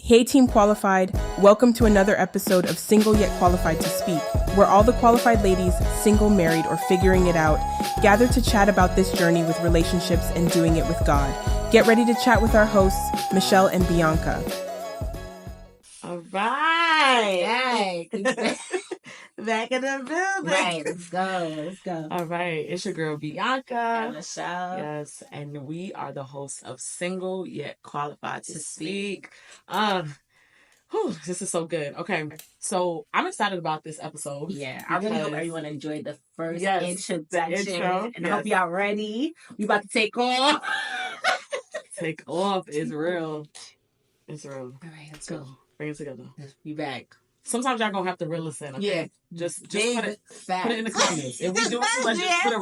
Hey Team Qualified, welcome to another episode of Single Yet Qualified to Speak, where all the qualified ladies, single, married, or figuring it out, gather to chat about this journey with relationships and doing it with God. Get ready to chat with our hosts, Michelle and Bianca. All right. Back in the building. Right, let's go. All right, it's your girl Bianca. And Michelle. Yes, and we are the hosts of Single Yet Qualified to Speak. This is so good. Okay, so I'm excited about this episode. Yeah, I really hope everyone enjoyed the first introduction. And I hope y'all ready. We about to take off. Take off is real. It's real. All right, let's go. Bring it together. Be back. Sometimes y'all gonna have to real listen. Okay? Yeah. Just put it in the comments. If we do it, let's just put it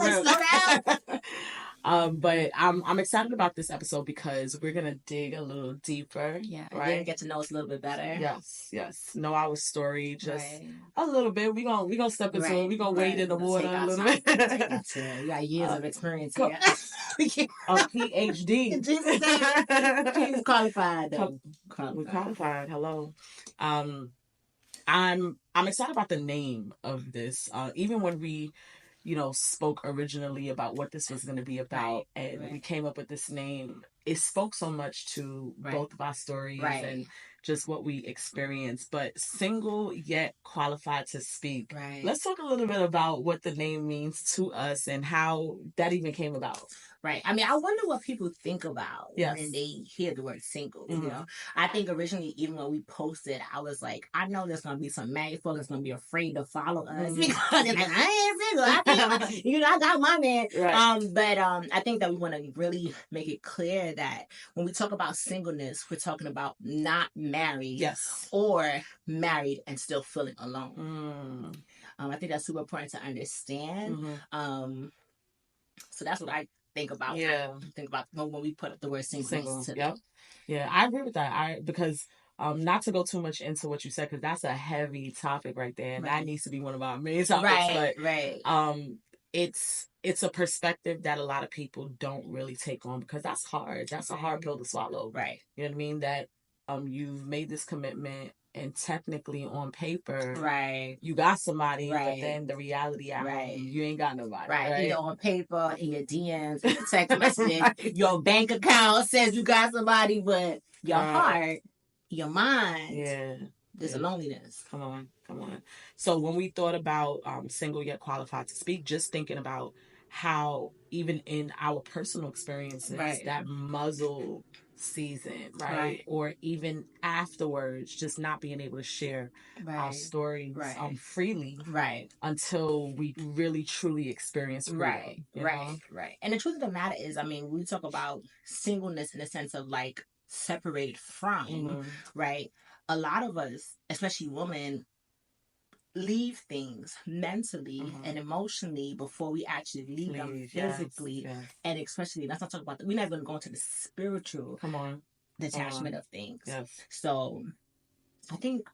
real. But I'm excited about this episode because we're gonna dig a little deeper. Yeah, right. And get to know us a little bit better. Yes. Know our story just a little bit. We gonna step into it. We gonna wade in the water a little bit. You got years of experience here. A PhD. Jesus qualified though. We're qualified. Hello. I'm excited about the name of this. Even when we, spoke originally about what this was going to be about, and we came up with this name, it spoke so much to both of our stories and just what we experienced. But Single Yet Qualified to Speak. Right. Let's talk a little bit about what the name means to us and how that even came about. Right. I mean, I wonder what people think about when they hear the word single. Mm-hmm. You know, I think originally, even when we posted, I was like, I know there's going to be some married folks that's going to be afraid to follow us because they're like, I ain't single. I got my man. Right. But I think that we want to really make it clear that when we talk about singleness, we're talking about not married or married and still feeling alone. I think that's super important to understand. So that's what I think about. Think about when we put up the word single. Yeah, I agree with that. Because not to go too much into what you said, because that's a heavy topic right there, and that needs to be one of our main topics. It's a perspective that a lot of people don't really take on because that's hard. That's a hard pill to swallow. Right. You know what I mean? That you've made this commitment. And technically, on paper, you got somebody, but then the reality at home, you ain't got nobody. Right. Either on paper, in your DMs, in your text messages, your bank account says you got somebody, but your heart, your mind, there's a loneliness. Come on. So when we thought about Single Yet Qualified to Speak, just thinking about how even in our personal experiences, that muzzle season, or even afterwards, just not being able to share our stories freely, until we really truly experience freedom. Right. And the truth of the matter is, I mean, we talk about singleness in the sense of like separated from, a lot of us, especially women, leave things mentally and emotionally before we actually leave them physically. And especially, let's not talk about that. We're not going to go into the spiritual detachment of things. So I think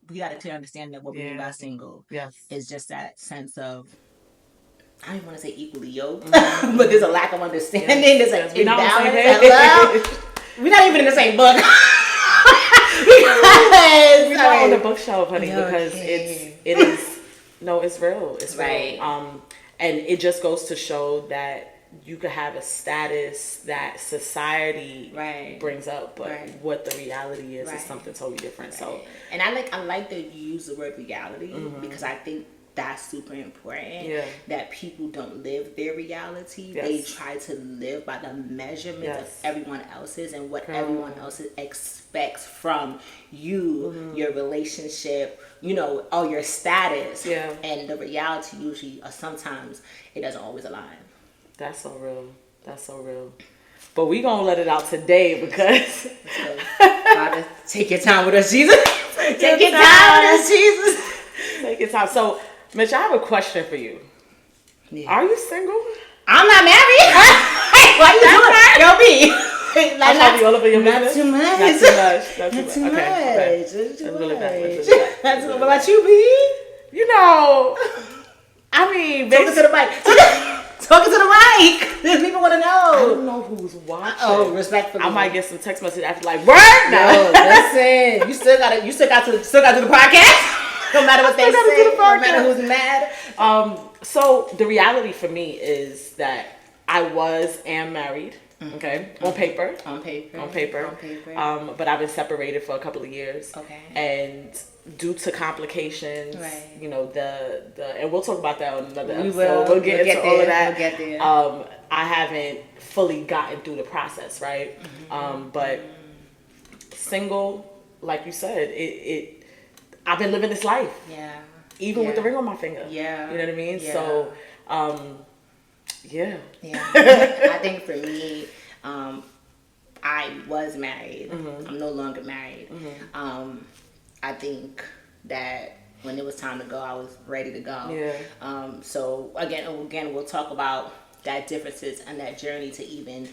we got a clear understanding of what we mean by single. Is just that sense of, I don't even want to say equally yoked, but there's a lack of understanding. There's an imbalance. We're not even in the same book. We're not on the bookshelf, honey, because it's real. It's real. And it just goes to show that you could have a status that society brings up, but what the reality is something totally different. So, and I like that you use the word reality because I think that's super important. That people don't live their reality. They try to live by the measurement of everyone else's and what everyone else expects from you, your relationship, or your status. And the reality usually, or sometimes, it doesn't always align. That's so real. But we gonna let it out today because Father, take your time with us, Jesus. Take your time with us, Jesus. Take your time. So, Mitch, I have a question for you. Are you single? I'm not married. Why you doing that? Yo, me. Not all over your business? Not too much. Not too much. Okay. Let's really back. What about you, B? I mean, talk to the mic. Talking to the mic. People want to know. I don't know who's watching. Oh, respectfully. I might get some text message after like, word. No, listen. You still got to do the podcast. No matter what they say. No matter who's mad. So the reality for me is that I am married. Okay, on paper. But I've been separated for a couple of years. Okay. And due to complications, right. you know, and we'll talk about that on another episode. We'll get into all of that. We'll get there. I haven't fully gotten through the process, right? But single, like you said, I've been living this life. Yeah. Even with the ring on my finger. Yeah. You know what I mean? Yeah. So, yeah. I think for me, I was married. I'm no longer married. I think that when it was time to go, I was ready to go. Yeah. So again, we'll talk about that differences and that journey to even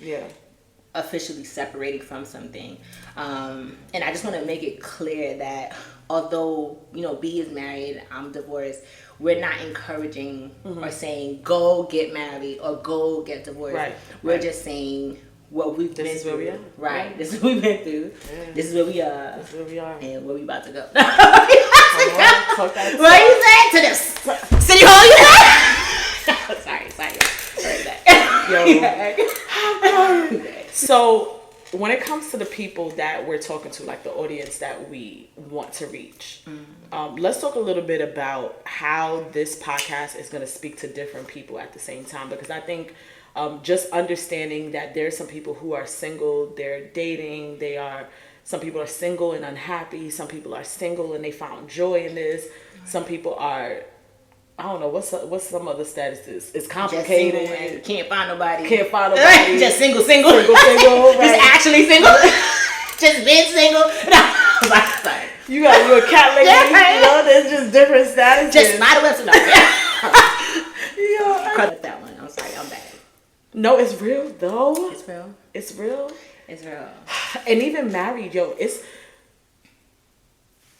officially separating from something. And I just want to make it clear that although, B is married, I'm divorced, we're not encouraging or saying go get married or go get divorced. Right. We're just saying what we've been through. This is where we are. Right. Yeah. This is what we've been through. Yeah. This is where we are. This is where we are. And where we about to go. What you saying to this? City Hall, you said? Sorry. So when it comes to the people that we're talking to, like the audience that we want to reach, let's talk a little bit about how this podcast is going to speak to different people at the same time. Because I think just understanding that there's some people who are single, they're dating, some people are single and unhappy, some people are single and they found joy in this, some people are, I don't know, what's some other status is? It's complicated. Just single and can't find nobody. Just single. Right. Just actually single. Just been single. No. Sorry. You a cat lady. Yeah. There's just different statuses. Just my website. Cut that one. I'm sorry. I'm bad. No, it's real though. It's real. It's real. It's real. And even married,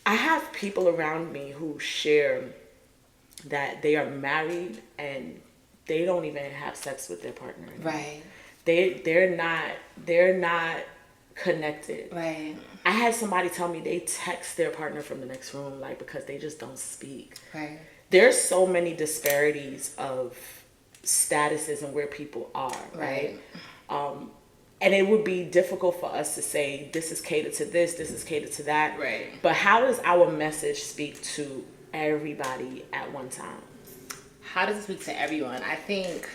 I have people around me who share that they are married and they don't even have sex with their partner anymore. Right. They're not connected. Right. I had somebody tell me they text their partner from the next room, like, because they just don't speak. Right. There's so many disparities of statuses and where people are, right? And it would be difficult for us to say, this is catered to this is catered to that. Right. But how does our message speak to everybody at one time? How does it speak to everyone? I think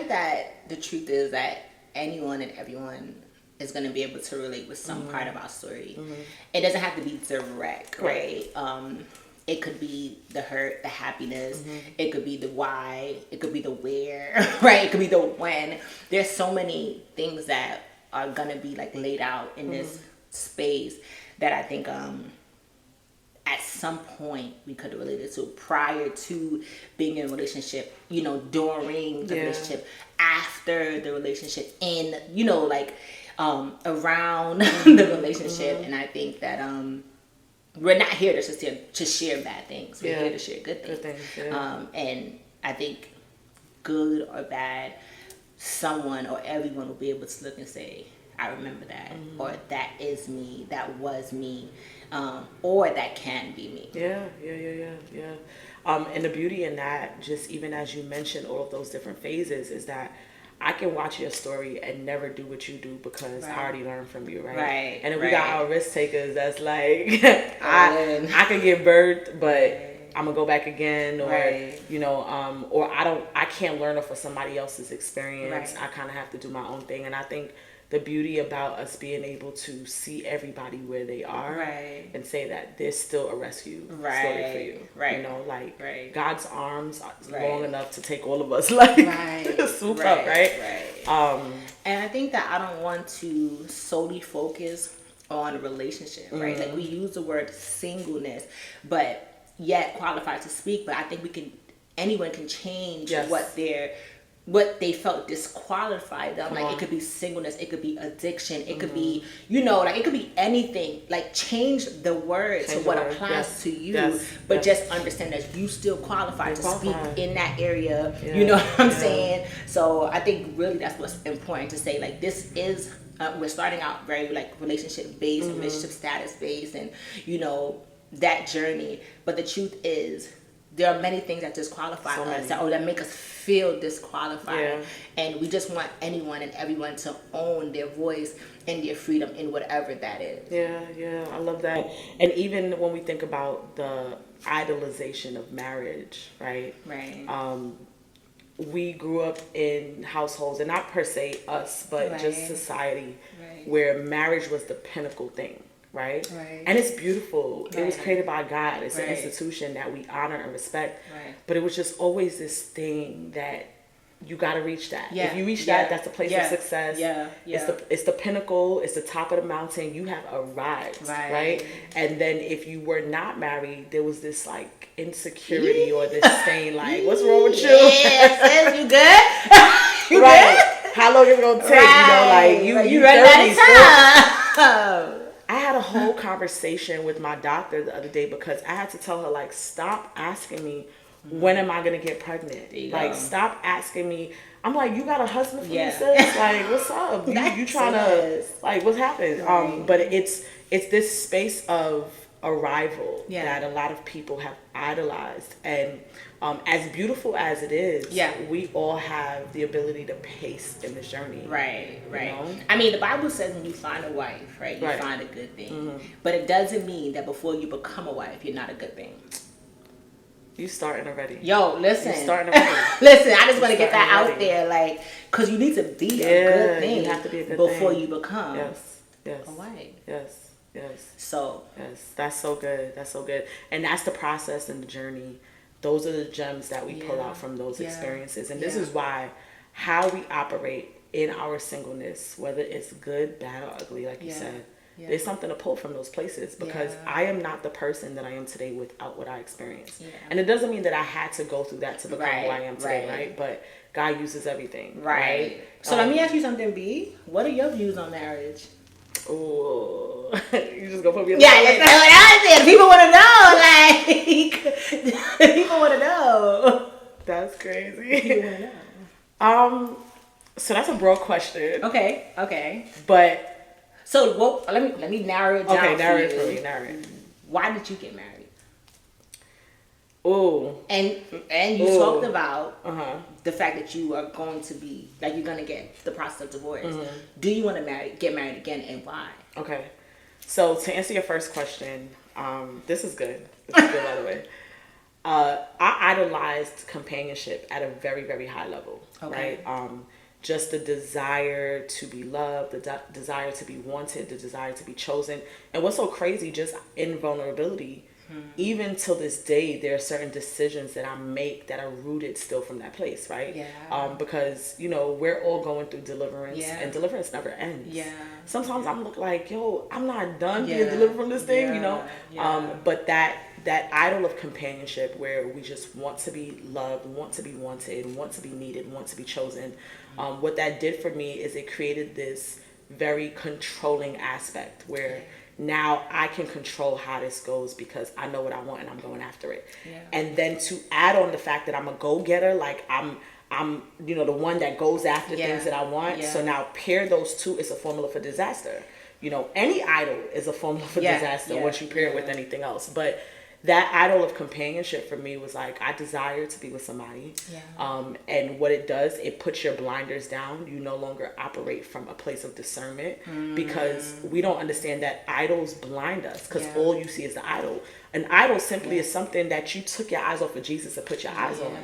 that the truth is that anyone and everyone is going to be able to relate with some part of our story. It doesn't have to be direct, right? It could be the hurt, the happiness. It could be the why. It could be the where, right? It could be the when. There's so many things that are going to be like laid out in this space that I think at some point we could have related to prior to being in a relationship, during the relationship, after the relationship, in, around the relationship. And I think that we're not here to share bad things. We're here to share good things. And I think good or bad, someone or everyone will be able to look and say, I remember that, or that is me, that was me, or that can be me. Yeah. And the beauty in that, just even as you mentioned all of those different phases, is that I can watch your story and never do what you do because I already learned from you, right? Right. And then we got our risk takers that's like, I could get birthed, but I'm gonna go back again, or or I can't learn off of somebody else's experience. I kind of have to do my own thing. And I think the beauty about us being able to see everybody where they are and say that there's still a rescue story for you. God's arms are long enough to take all of us swoop up, and I think that I don't want to solely focus on a relationship, right? Like we use the word singleness, but yet qualified to speak. But I think anyone can change what their what they felt disqualified them. Like, it could be singleness, it could be addiction, it could be, like, it could be anything. Like, change the word to what applies to you, but just understand that you still qualify to speak in that area. You know what I'm saying? So I think really that's what's important to say. Like, this is we're starting out very like relationship based, relationship status based, and that journey. But the truth is, there are many things that disqualify us, or that make us feel disqualified. And we just want anyone and everyone to own their voice and their freedom in whatever that is. Yeah, I love that. And even when we think about the idolization of marriage, right? We grew up in households, and not per se us, but just society, where marriage was the pinnacle thing. Right? And it's beautiful. It was created by God. It's an institution that we honor and respect. But it was just always this thing that you got to reach that. If you reach that, that's the place of success. It's the pinnacle. It's the top of the mountain. You have arrived. Right? And then if you were not married, there was this like insecurity or this saying like, what's wrong with you? Yes, you good? You good? How long is it going to take? Like you ready that time. I had a whole conversation with my doctor the other day because I had to tell her, like, stop asking me, when am I going to get pregnant? Like, stop asking me. I'm like, you got a husband for me, sis? Like, what's up? You trying to, like, what's happening? But it's this space of arrival that a lot of people have idolized. And as beautiful as it is, we all have the ability to pace in this journey. Right. I mean, the Bible says when you find a wife, right, you find a good thing. But it doesn't mean that before you become a wife, you're not a good thing. You starting already. Yo, listen. You starting already. Listen, I just want to get that out there, like, because you need to be a good thing. You have to be a good before thing. You become a wife. Yes. So. Yes, that's so good. That's so good. And that's the process and the journey. Those are the gems that we pull out from those experiences. And this is why how we operate in our singleness, whether it's good, bad, or ugly, like you said, there's something to pull from those places, because I am not the person that I am today without what I experienced. And it doesn't mean that I had to go through that to become who I am today, right? But God uses everything. Right? So let me ask you something, B. What are your views on marriage? Ooh. You just gonna put me in the people want to know, like people want to know. That's crazy. People want to know. So that's a broad question. Okay. But so let me narrow it down. Okay, narrow it for me. Narrow it. Why did you get married? Ooh. And you talked about the fact that you are going to be, like, you're going to get the process of divorce. Do you want to get married again, and why? Okay. So to answer your first question, this is good. This is good, by the way. I idolized companionship at a very, very high level, right? Just the desire to be loved, the desire to be wanted, the desire to be chosen. And what's so crazy, just in vulnerability, even till this day, there are certain decisions that I make that are rooted still from that place, right? Because, we're all going through deliverance, and deliverance never ends. Sometimes I'm like, yo, I'm not done being delivered from this thing, But that idol of companionship, where we just want to be loved, want to be wanted, want to be needed, want to be chosen. What that did for me is it created this very controlling aspect where now I can control how this goes because I know what I want and I'm going after it. And then to add on the fact that I'm a go-getter, like I'm the one that goes after things that I want. So now pair those two, it's a formula for disaster. Any idol is a formula for disaster once you pair it with anything else. But that idol of companionship for me was like, I desire to be with somebody. And what it does, it puts your blinders down. You no longer operate from a place of discernment because we don't understand that idols blind us because all you see is the idol. An idol simply is something that you took your eyes off of Jesus and put your eyes on.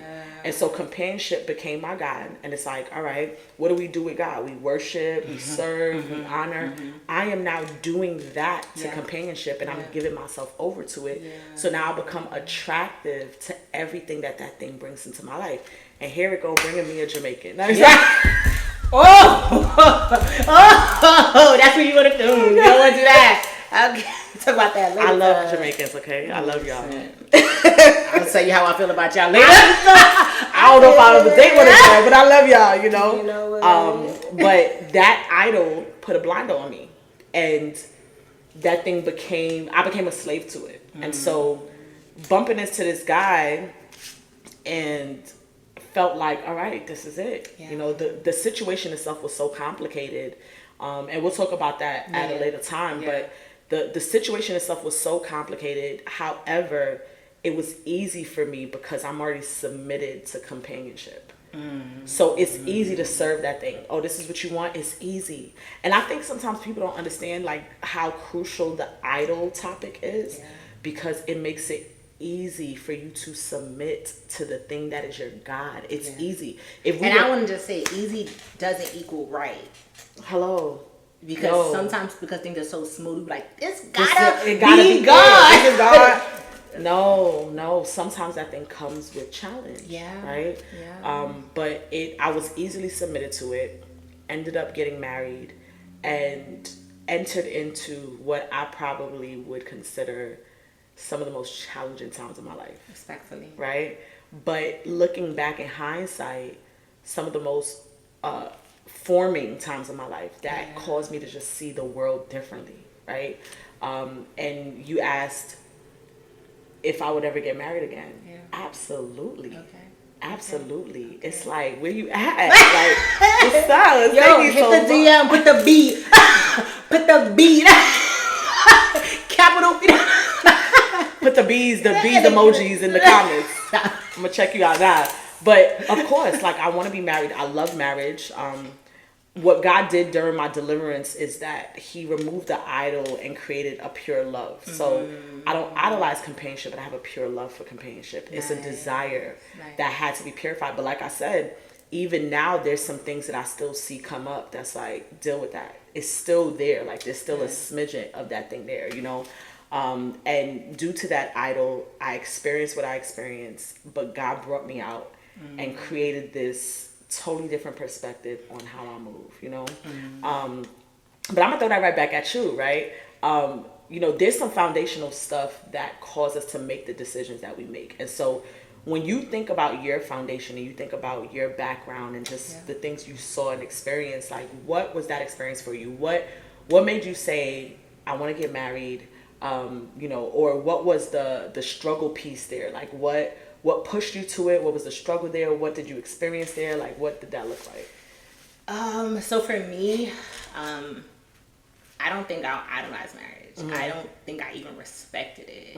And so companionship became my God. And it's like, all right, what do we do with God? We worship, we serve, we honor. I am now doing that to companionship, and I'm giving myself over to it. So now I become attractive to everything that thing brings into my life. And here it go, bringing me a Jamaican. That's that's what you want to do. You don't want to do that. Okay, talk about that later. I love Jamaicans, okay? I love y'all. I'll tell you how I feel about y'all later. I don't know if I'll ever date one of y'all, but I love y'all, you know? But that idol put a blind on me. And that thing I became a slave to it. And so bumping into this guy and felt like, all right, this is it. Yeah. You know, the situation itself was so complicated. And we'll talk about that at a later time. Yeah. But the situation itself was so complicated. However, it was easy for me because I'm already submitted to companionship. So it's easy to serve that thing. Oh, this is what you want? It's easy. And I think sometimes people don't understand like how crucial the idol topic is because it makes it easy for you to submit to the thing that is your God. It's easy. I want to just say easy doesn't equal right. Hello. Because sometimes because things are so smooth, like it gotta be God. God. No. Sometimes that thing comes with challenge. Yeah. Right? Yeah. But I was easily submitted to it, ended up getting married, and entered into what I probably would consider some of the most challenging times of my life. Respectfully. Right? But looking back in hindsight, some of the most forming times of my life that caused me to just see the world differently. Right? And you asked if I would ever get married again. Yeah. Absolutely. Okay. Absolutely. Okay. It's like, where you at? Like, what's up? Yo, hit so the DM, put the beat. Put the beat. Capital. Put the bees emojis in the comments. I'm going to check you out now. But, of course, like, I want to be married. I love marriage. What God did during my deliverance is that he removed the idol and created a pure love. So I don't idolize companionship, but I have a pure love for companionship. It's a desire that had to be purified. But like I said, even now there's some things that I still see come up that's like, deal with that. It's still there. Like there's still a smidgen of that thing there, you know? And due to that idol, I experienced what I experienced, but God brought me out and created this totally different perspective on how I move, you know? But I'm gonna throw that right back at you, right? You know, there's some foundational stuff that cause us to make the decisions that we make. And so when you think about your foundation and you think about your background and just the things you saw and experienced, like what was that experience for you? What made you say, I want to get married? You know, or what was the struggle piece there? Like what pushed you to it? What was the struggle there? What did you experience there? Like, what did that look like? So for me, I don't think I'll idolize marriage. I don't think I even respected it.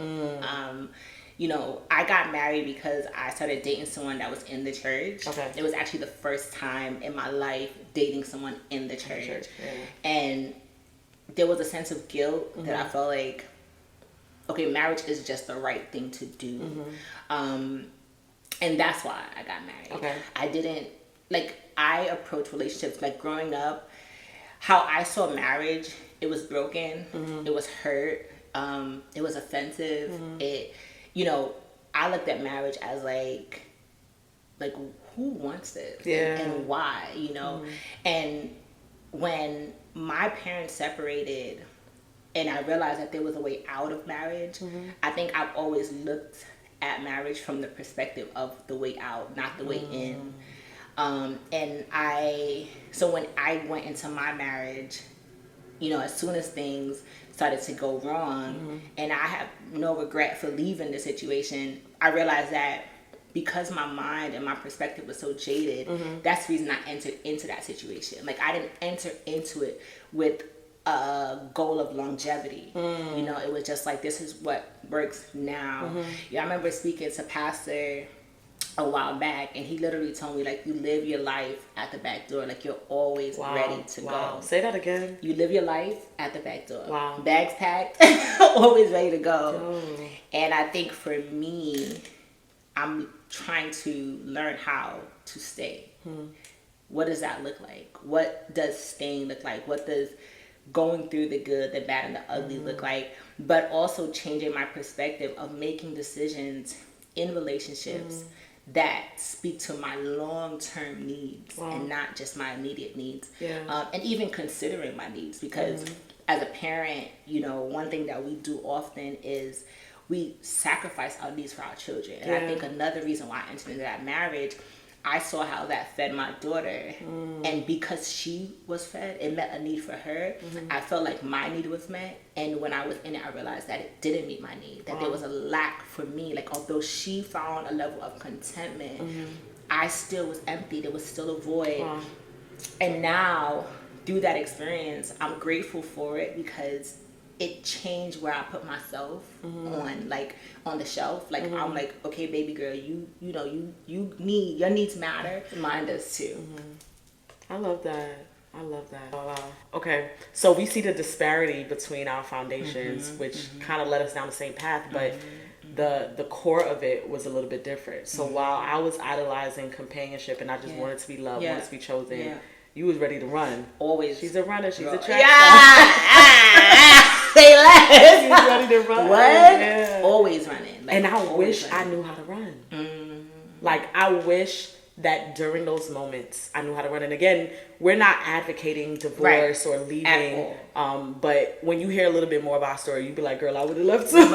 You know, I got married because I started dating someone that was in the church. Okay. It was actually the first time in my life dating someone in the church. And there was a sense of guilt that I felt like, okay, marriage is just the right thing to do. And that's why I got married. Okay. I didn't, I approach relationships, growing up, how I saw marriage, it was broken, it was hurt, it was offensive, it, you know, I looked at marriage as like who wants this? And why, you know? And when my parents separated, and I realized that there was a way out of marriage, I think I've always looked at marriage from the perspective of the way out, not the way in. So when I went into my marriage, you know, as soon as things started to go wrong, and I have no regret for leaving the situation, I realized that because my mind and my perspective was so jaded, that's the reason I entered into that situation. Like, I didn't enter into it with a goal of longevity. You know, it was just like, this is what works now. Yeah, I remember speaking to Pastor a while back, and he literally told me, like, you live your life at the back door. Like, you're always ready to go. Say that again. You live your life at the back door. Bags packed, always ready to go. And I think for me, I'm trying to learn how to stay. What does that look like? What does staying look like? What does going through the good, the bad, and the ugly look like? But also changing my perspective of making decisions in relationships that speak to my long-term needs and not just my immediate needs. And even considering my needs, because as a parent, you know, one thing that we do often is we sacrifice our needs for our children. And I think another reason why I entered into that marriage, I saw how that fed my daughter. And because she was fed, it met a need for her. I felt like my need was met. And when I was in it, I realized that it didn't meet my need, that there was a lack for me. Like, although she found a level of contentment, I still was empty. There was still a void. And now, through that experience, I'm grateful for it because it changed where I put myself on the shelf. Like, I'm like, okay, baby girl, you know, you need, your needs matter. Mine does too. I love that. Okay, so we see the disparity between our foundations, which kind of led us down the same path, but the core of it was a little bit different. So while I was idolizing companionship and I just wanted to be loved, wanted to be chosen, you was ready to run. Always. She's a runner. She's a track star. Say less. She's ready to run. What? Yeah. Always running. Like, and I wish I knew how to run. Like, I wish that during those moments I knew how to run. And again, we're not advocating divorce or leaving. But when you hear a little bit more about our story, you'd be like, girl, I would have left too.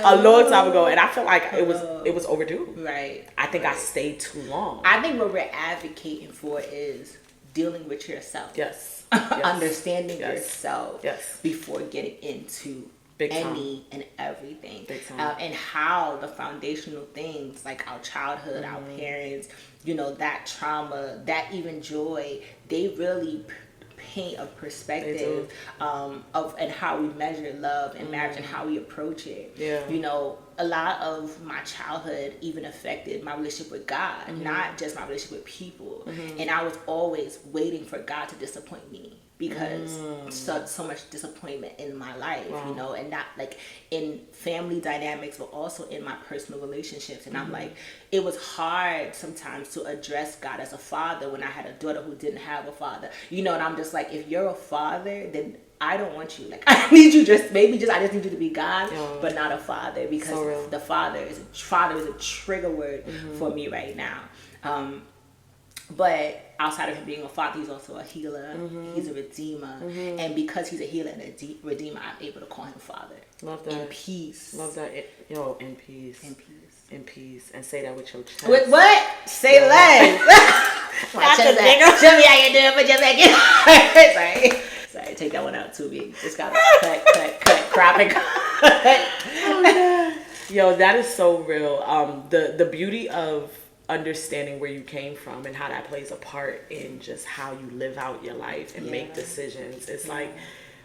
A long time ago. And I feel like it was overdue. Right. I think I stayed too long. I think what we're advocating for is dealing with yourself. Yes. Understanding yourself before getting into Big any and everything. Big time. And how the foundational things like our childhood, our parents, you know, that trauma, that even joy, they really paint a perspective of and how we measure love and marriage and how we approach it. You know, a lot of my childhood even affected my relationship with God, not just my relationship with people. And I was always waiting for God to disappoint me because so much disappointment in my life, you know, and not like in family dynamics, but also in my personal relationships. And I'm like, it was hard sometimes to address God as a father when I had a daughter who didn't have a father, you know. And I'm just like, if you're a father, then I don't want you. Like, I need you I just need you to be God, but not a father, because the father is a trigger word for me right now. But outside of him being a father, he's also a healer. He's a redeemer. And because he's a healer and a redeemer, I'm able to call him father. Love that. In peace. Love that. In peace. In peace. In pease. And say that with your chest. With what? Say less. Show me how you do it, but just like it. Sorry, take that one out too big. Just gotta cut, crop and cut. Oh, God. Yo, that is so real. The beauty of understanding where you came from and how that plays a part in just how you live out your life and make decisions. It's like,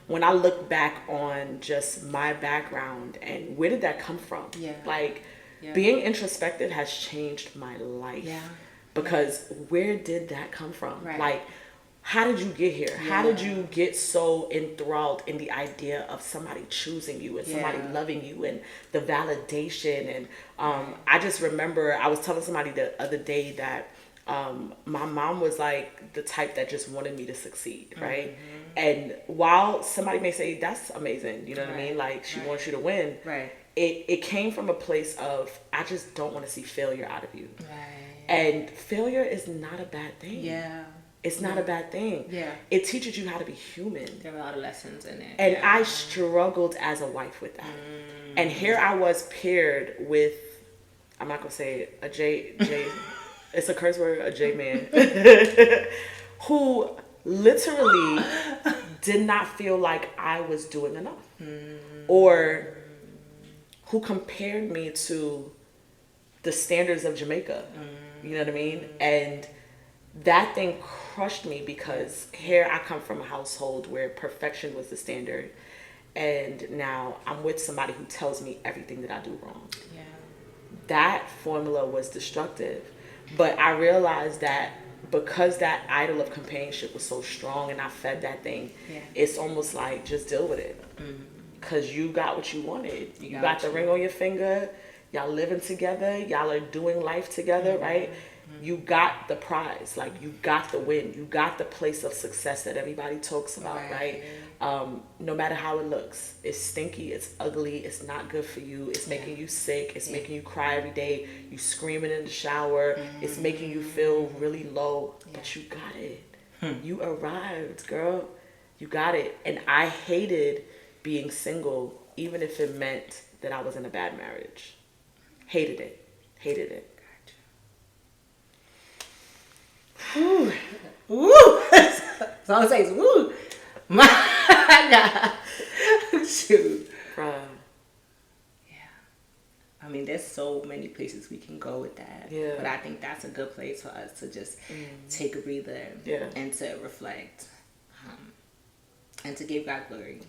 when I look back on just my background and where did that come from? Like, being introspective has changed my life. Because where did that come from? Like, how did you get here? How did you get so enthralled in the idea of somebody choosing you and somebody loving you and the validation? And I just remember I was telling somebody the other day that my mom was like the type that just wanted me to succeed, right? And while somebody may say that's amazing, you know what I mean? Like, she wants you to win. It came from a place of, I just don't want to see failure out of you. And failure is not a bad thing. It's not a bad thing. It teaches you how to be human. There are a lot of lessons in it. And I struggled as a wife with that. And here I was paired with, I'm not going to say it, a J, it's a curse word, a J man, who literally did not feel like I was doing enough. Or who compared me to the standards of Jamaica. You know what I mean? And that thing crushed me, because here I come from a household where perfection was the standard, and now I'm with somebody who tells me everything that I do wrong. That formula was destructive. But I realized that because that idol of companionship was so strong and I fed that thing, it's almost like, just deal with it. Because you got what you wanted. You got the ring on your finger. Y'all living together. Y'all are doing life together, right? You got the prize. Like, you got the win. You got the place of success that everybody talks about, right? No matter how it looks. It's stinky. It's ugly. It's not good for you. It's making you sick. It's making you cry every day. You screaming in the shower. It's making you feel really low. But you got it. You arrived, girl. You got it. And I hated being single, even if it meant that I was in a bad marriage. Hated it. Hated it. Woo. Woo. So I say, woo. My God. Shoot. Bruh. I mean, there's so many places we can go with that. Yeah. But I think that's a good place for us to just take a breather and to reflect and to give God glory.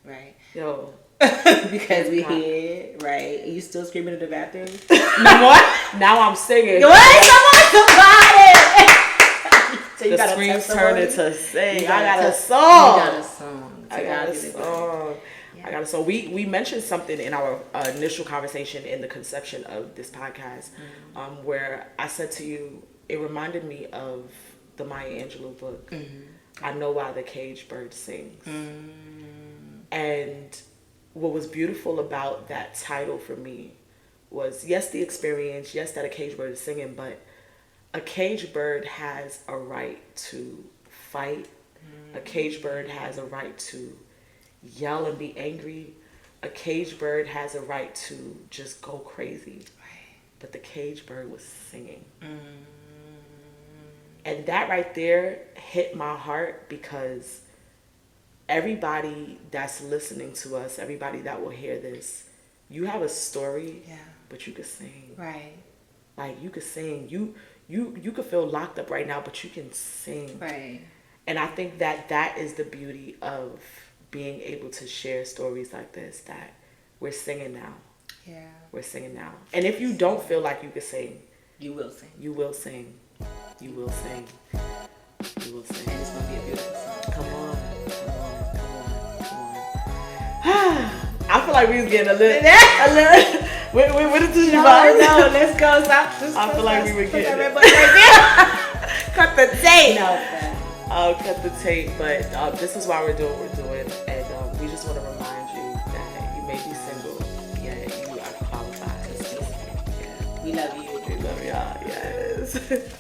Right. Yo. Because we here, right? Are you still screaming in the bathroom? No more? Now I'm singing. What? Somebody! So you the got screams turn into sing. I got a song. You got a song. I got a song. I got it. So we mentioned something in our initial conversation in the conception of this podcast, where I said to you, it reminded me of the Maya Angelou book, I Know Why the Caged Bird Sings. And what was beautiful about that title for me was, yes, the experience, yes, that a caged bird is singing, but a caged bird has a right to fight. A caged bird has a right to yell and be angry. A caged bird has a right to just go crazy. But the caged bird was singing. And that right there hit my heart, because everybody that's listening to us, everybody that will hear this, you have a story, but you could sing. Right. Like, you could sing. You could feel locked up right now, but you can sing. Right. And I think that is the beauty of being able to share stories like this, that we're singing now. Yeah. We're singing now. And if you don't feel like you can sing, you will sing. You will sing. You will sing. You will sing. And it's going to be a beautiful song. Come on. I feel like we was getting a little. What did you buy? No, let's go. Stop. I feel like we were getting it. Cut the tape. No, I'll cut the tape, but this is why we're doing what we're doing, and we just want to remind you that you may be single, yet you are qualified. We love you. We love y'all. Yes.